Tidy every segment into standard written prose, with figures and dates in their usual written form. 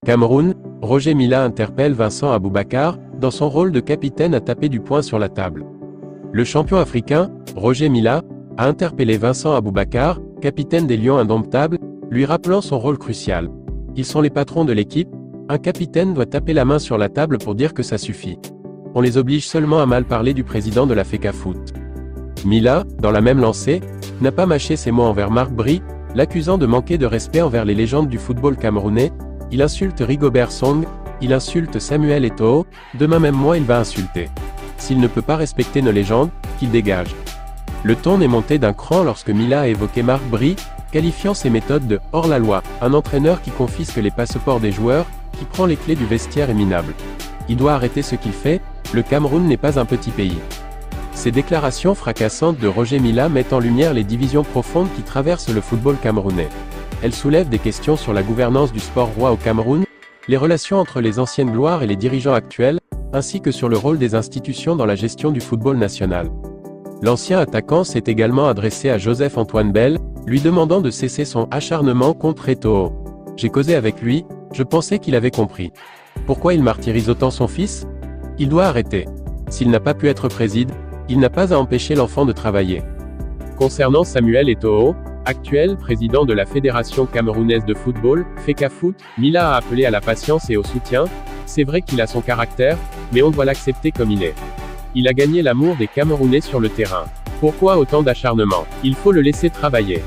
Cameroun, Roger Milla interpelle Vincent Aboubakar, dans son rôle de capitaine à taper du poing sur la table. Le champion africain, Roger Milla, a interpellé Vincent Aboubakar, capitaine des Lions indomptables, lui rappelant son rôle crucial. Ils sont les patrons de l'équipe, un capitaine doit taper la main sur la table pour dire que ça suffit. On les oblige seulement à mal parler du président de la FECAFOOT. Milla, dans la même lancée, n'a pas mâché ses mots envers Marc Bry, l'accusant de manquer de respect envers les légendes du football camerounais. Il insulte Rigobert Song, il insulte Samuel Eto'o, demain même moi il va insulter. S'il ne peut pas respecter nos légendes, qu'il dégage. Le ton est monté d'un cran lorsque Milla a évoqué Marc Bry, qualifiant ses méthodes de « hors-la-loi », un entraîneur qui confisque les passeports des joueurs, qui prend les clés du vestiaire est minable. Il doit arrêter ce qu'il fait, le Cameroun n'est pas un petit pays. Ces déclarations fracassantes de Roger Milla mettent en lumière les divisions profondes qui traversent le football camerounais. Elles soulèvent des questions sur la gouvernance du sport roi au Cameroun, les relations entre les anciennes gloires et les dirigeants actuels, ainsi que sur le rôle des institutions dans la gestion du football national. L'ancien attaquant s'est également adressé à Joseph-Antoine Bell, lui demandant de cesser son acharnement contre Eto'o. J'ai causé avec lui, je pensais qu'il avait compris. Pourquoi il martyrise autant son fils? Il doit arrêter. S'il n'a pas pu être président, il n'a pas à empêcher l'enfant de travailler. Concernant Samuel Eto'o, actuel président de la Fédération camerounaise de football, FECAFOOT, Milla a appelé à la patience et au soutien. C'est vrai qu'il a son caractère, mais on doit l'accepter comme il est. Il a gagné l'amour des Camerounais sur le terrain. Pourquoi autant d'acharnement? Il faut le laisser travailler.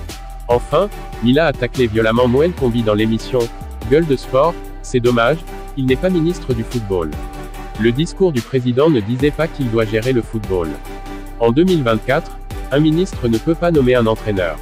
Enfin, Milla a taclé violemment Moël Combi dans l'émission « Gueule de sport », c'est dommage, il n'est pas ministre du football. Le discours du président ne disait pas qu'il doit gérer le football. En 2024, un ministre ne peut pas nommer un entraîneur.